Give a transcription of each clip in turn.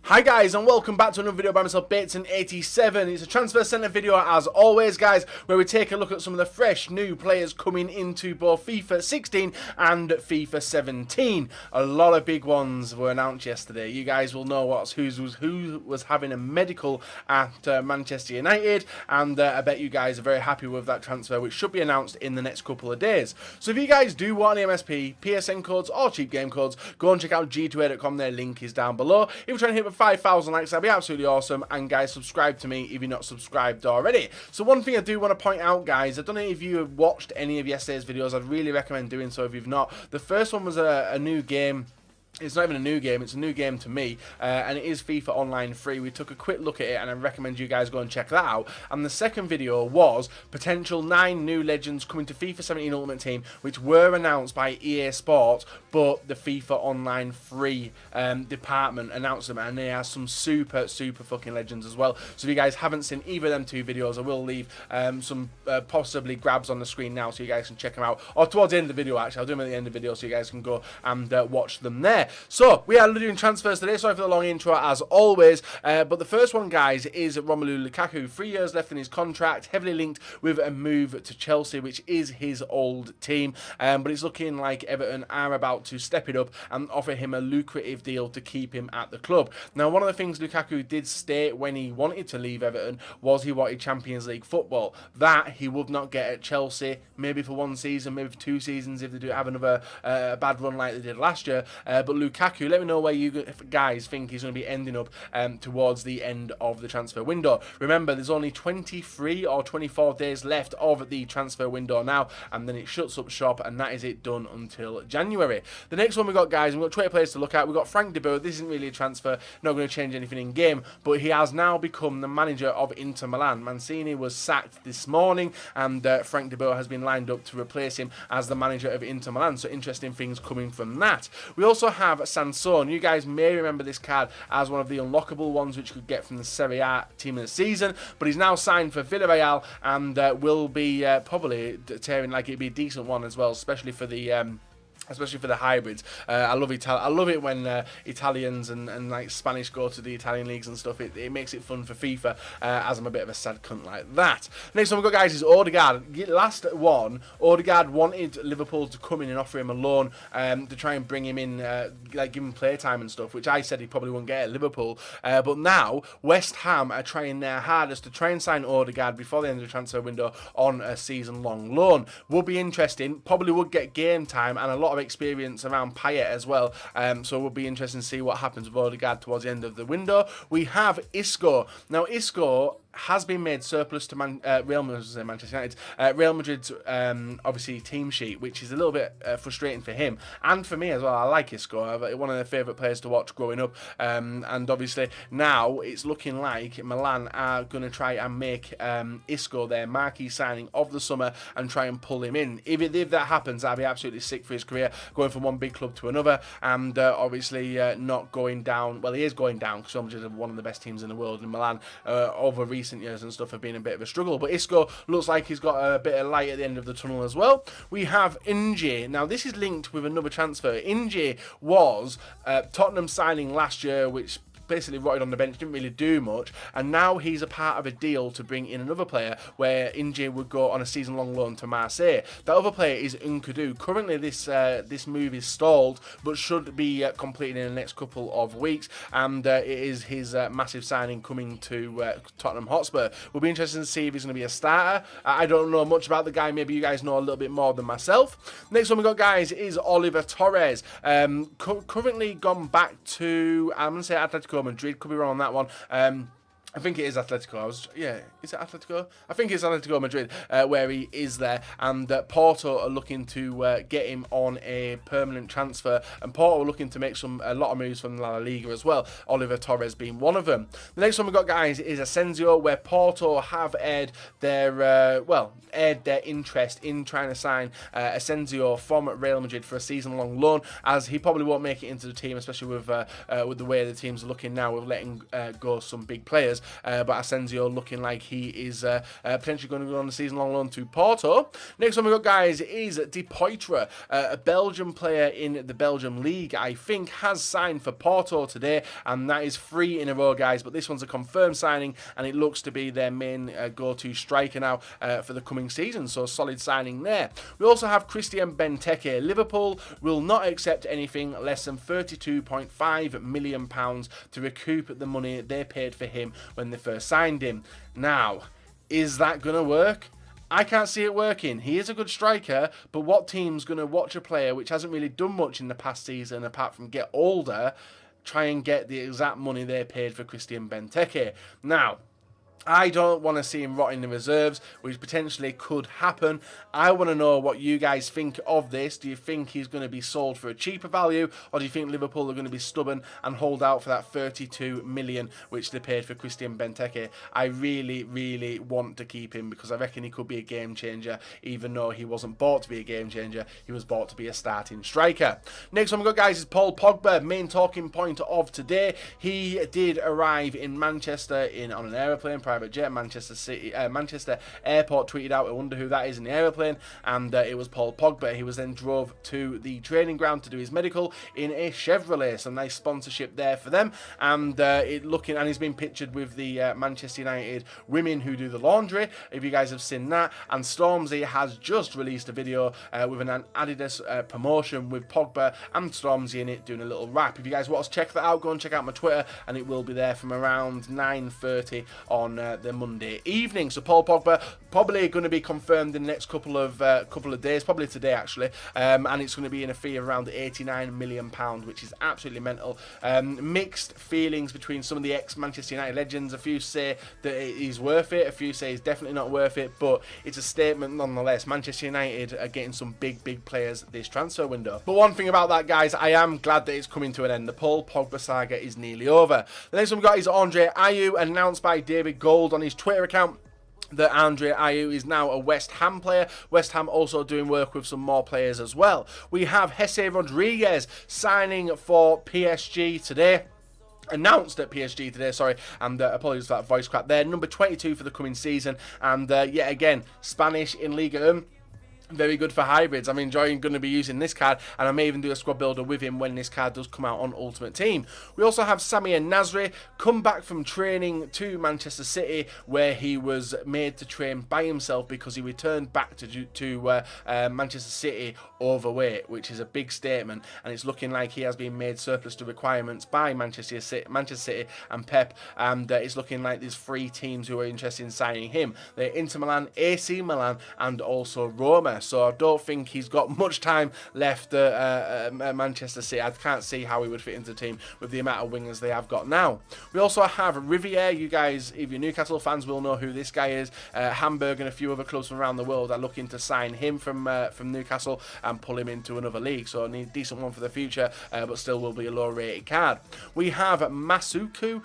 Hi guys, and welcome back to another video by myself, Bateson87. It's a transfer centre video as always guys, where we take a look at some of the fresh new players coming into both FIFA 16 and FIFA 17. A lot of big ones were announced yesterday. You guys will know who was having a medical at Manchester United, and I bet you guys are very happy with that transfer, which should be announced in the next couple of days. So if you guys do want an MSP, PSN codes or cheap game codes, go and check out g2a.com. Their link is down below. If you're trying to hit 5,000 likes, that'd be absolutely awesome. And guys, subscribe to me if you're not subscribed already. So one thing I do want to point out, guys, I don't know if you have watched any of yesterday's videos. I'd really recommend doing so if you've not. The first one was a new game. It's not even a new game, it's a new game to me, and it is FIFA Online free. We took a quick look at it, and I recommend you guys go and check that out. And the second video was potential 9 new legends coming to FIFA 17 Ultimate Team, which were announced by EA Sports, but the FIFA Online free department announced them, and they are some super fucking legends as well. So if you guys haven't seen either of them 2 videos, I will leave some possibly grabs on the screen now so you guys can check them out, or towards the end of the video actually. I'll do them at the end of the video so you guys can go and watch them there. So we are doing transfers today. Sorry for the long intro as always, but the first one, guys, is Romelu Lukaku. 3 years left in his contract, heavily linked with a move to Chelsea, which is his old team, but it's looking like Everton are about to step it up and offer him a lucrative deal to keep him at the club. Now, one of the things Lukaku did state when he wanted to leave Everton was he wanted Champions League football. That he would not get at Chelsea, maybe for 1 season, maybe for 2 seasons if they do have another bad run like they did last year. But Lukaku, let me know where you guys think he's going to be ending up towards the end of the transfer window. Remember, there's only 23 or 24 days left of the transfer window now, and then it shuts up shop, and that is it, done until January. The next one we got, guys, we've got 20 players to look at. We've got Frank de Boer. This isn't really a transfer, not going to change anything in game, but he has now become the manager of Inter Milan. Mancini was sacked this morning, and Frank de Boer has been lined up to replace him as the manager of Inter Milan, so interesting things coming from that. We also have Sanson. You guys may remember this card as one of the unlockable ones which you could get from the Serie A team of the season, but he's now signed for Villarreal and will be probably tearing, like, it'd be a decent one as well, especially for the hybrids. I love it when Italians and like Spanish go to the Italian leagues and stuff. It makes it fun for FIFA, as I'm a bit of a sad cunt like that. Next one we've got, guys, is Odegaard. Last one, Odegaard wanted Liverpool to come in and offer him a loan to try and bring him in, like give him playtime and stuff, which I said he probably wouldn't get at Liverpool. But now West Ham are trying their hardest to try and sign Odegaard before the end of the transfer window on a season-long loan. Would be interesting. Probably would get game time and a lot of experience around Payet as well, so it will be interesting to see what happens with Odegaard towards the end of the window. We have Isco. Now, Isco has been made surplus to Manchester United. Real Madrid's obviously team sheet, which is a little bit frustrating for him and for me as well. I like Isco, one of their favourite players to watch growing up, and obviously now it's looking like Milan are going to try and make Isco their marquee signing of the summer and try and pull him in. If that happens, that'd be absolutely sick for his career, going from one big club to another, and obviously not going down. Well, he is going down because Real Madrid are one of the best teams in the world, and Milan over recent years and stuff have been a bit of a struggle, but Isco looks like he's got a bit of light at the end of the tunnel as well. We have Inge. Now, this is linked with another transfer. Inge was Tottenham signing last year, which basically rotted on the bench, didn't really do much, and now he's a part of a deal to bring in another player where Inge would go on a season-long loan to Marseille. That other player is Nkudou. Currently this move is stalled, but should be completed in the next couple of weeks, and it is his massive signing coming to Tottenham Hotspur. We'll be interested to see if he's going to be a starter. I don't know much about the guy. Maybe you guys know a little bit more than myself. Next one we got, guys, is Oliver Torres. Currently gone back to, I'm going to say Atletico Madrid, could be wrong on that one. I think it is Atletico. Is it Atletico? I think it's Atletico Madrid where he is there, and Porto are looking to get him on a permanent transfer, and Porto are looking to make a lot of moves from La Liga as well, Oliver Torres being one of them. The next one we got, guys, is Asensio, where Porto have aired their interest in trying to sign Asensio from Real Madrid for a season-long loan, as he probably won't make it into the team, especially with the way the team's looking now with letting go some big players. players, but Asensio looking like he is potentially going to go on the season-long loan to Porto. Next one we got, guys, is De Poitre, a Belgian player in the Belgium League, I think, has signed for Porto today, and that is 3 in a row, guys, but this one's a confirmed signing, and it looks to be their main go-to striker now for the coming season, so solid signing there. We also have Christian Benteke. Liverpool will not accept anything less than £32.5 million to recoup the money they paid for him when they first signed him. Now, is that going to work? I can't see it working. He is a good striker, but what team's going to watch a player which hasn't really done much in the past season apart from get older, try and get the exact money they paid for Christian Benteke? Now, I don't want to see him rot in the reserves, which potentially could happen. I want to know what you guys think of this. Do you think he's going to be sold for a cheaper value, or do you think Liverpool are going to be stubborn and hold out for that 32 million which they paid for Christian Benteke? I really, really want to keep him because I reckon he could be a game changer, even though he wasn't bought to be a game changer. He was bought to be a starting striker. Next one we've got, guys, is Paul Pogba, main talking point of today. He did arrive in Manchester on an aeroplane, private jet. Manchester Airport tweeted out, I wonder who that is in the aeroplane, and it was Paul Pogba. He was then drove to the training ground to do his medical in a Chevrolet, some nice sponsorship there for them, and he's been pictured with the Manchester United women who do the laundry, if you guys have seen that. And Stormzy has just released a video with an Adidas promotion with Pogba and Stormzy in it doing a little rap. If you guys want to check that out, go and check out my Twitter, and it will be there from around 9:30 on the Monday evening. So Paul Pogba probably going to be confirmed in the next couple of days, probably today actually, and it's going to be in a fee of around £89 million, which is absolutely mental. Mixed feelings between some of the ex-Manchester United legends. A few say that he's worth it, a few say he's definitely not worth it, but it's a statement nonetheless. Manchester United are getting some big players this transfer window. But one thing about that, guys, I am glad that it's coming to an end. The Paul Pogba saga is nearly over. The next one we've got is Andre Ayew, announced by David Gold on his Twitter account that Andre Ayew is now a West Ham player. West Ham also doing work with some more players as well. We have Jesse Rodriguez signing for PSG today. Announced at PSG today, sorry, and apologies for that voice crack there. Number 22 for the coming season, and yet again, Spanish in Liga. Very good for hybrids. I'm enjoying going to be using this card, and I may even do a squad builder with him when this card does come out on Ultimate Team. We also have Samir Nasri come back from training to Manchester City, where he was made to train by himself because he returned back to Manchester City overweight, which is a big statement, and it's looking like he has been made surplus to requirements by Manchester City and Pep, and it's looking like there's 3 teams who are interested in signing him. They're Inter Milan, AC Milan, and also Roma. So I don't think he's got much time left at Manchester City. I can't see how he would fit into the team with the amount of wingers they have got now. We also have Riviere. You guys, if you're Newcastle fans, will know who this guy is. Hamburg and a few other clubs from around the world are looking to sign him from Newcastle and pull him into another league. So a decent one for the future, but still will be a low-rated card. We have Masuku,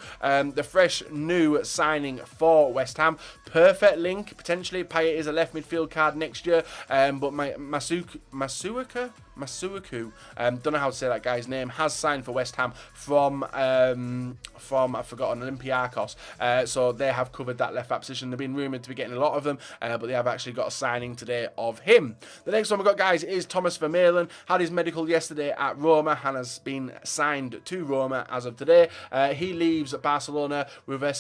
the fresh new signing for West Ham. Perfect link, potentially. Payet is a left midfield card next year. But Masuaku, don't know how to say that guy's name, has signed for West Ham from I've forgotten, Olympiacos. So they have covered that left back position. They've been rumoured to be getting a lot of them, but they have actually got a signing today of him. The next one we've got, guys, is Thomas Vermaelen. Had his medical yesterday at Roma and has been signed to Roma as of today. He leaves Barcelona with a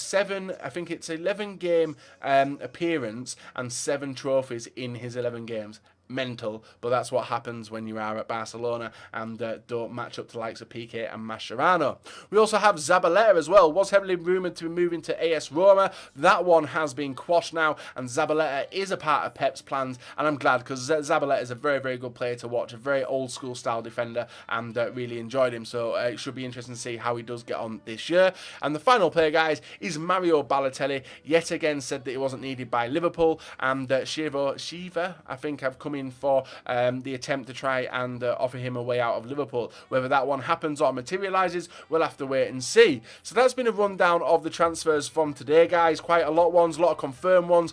11 game appearance and 7 trophies in his 11 games. Mental, but that's what happens when you are at Barcelona and don't match up to the likes of Piqué and Mascherano. We also have Zabaleta as well. Was heavily rumoured to be moving to AS Roma. That one has been quashed now, and Zabaleta is a part of Pep's plans, and I'm glad because Zabaleta is a very good player to watch, a very old school style defender, and really enjoyed him, so it should be interesting to see how he does get on this year. And the final player, guys, is Mario Balotelli. Yet again said that he wasn't needed by Liverpool, and Shiva, I think, have come in for the attempt to try and offer him a way out of Liverpool. Whether that one happens or materialises, we'll have to wait and see. So that's been a rundown of the transfers from today, guys. Quite a lot of confirmed ones.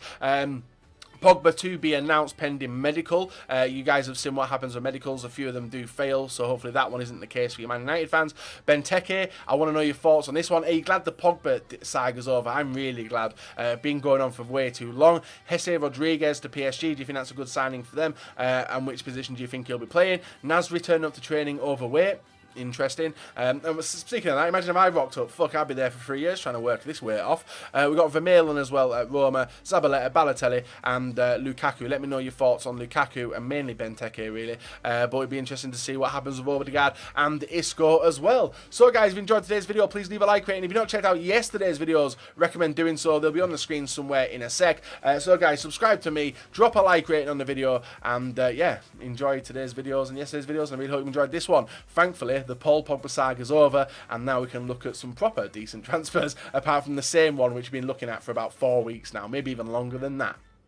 Pogba to be announced pending medical. You guys have seen what happens with medicals. A few of them do fail, so hopefully that one isn't the case for you Man United fans. Benteke, I want to know your thoughts on this one. Are you glad the Pogba saga's over? I'm really glad. Been going on for way too long. Jesse Rodriguez to PSG, do you think that's a good signing for them? And which position do you think he'll be playing? Nasri turned up to training overweight. Interesting. And speaking of that, imagine if I rocked up. Fuck, I'd be there for 3 years trying to work this weight off. We've got Vermaelen as well at Roma, Zabaleta, Balotelli, and Lukaku. Let me know your thoughts on Lukaku and mainly Benteke, really. But it'd be interesting to see what happens with Odegaard and Isco as well. So, guys, if you enjoyed today's video, please leave a like rating. If you've not checked out yesterday's videos, recommend doing so. They'll be on the screen somewhere in a sec. So, guys, subscribe to me, drop a like rating on the video, and yeah, enjoy today's videos and yesterday's videos. And I really hope you enjoyed this one. Thankfully, the Paul Pogba saga is over, and now we can look at some proper decent transfers, apart from the same one which we've been looking at for about 4 weeks now, maybe even longer than that.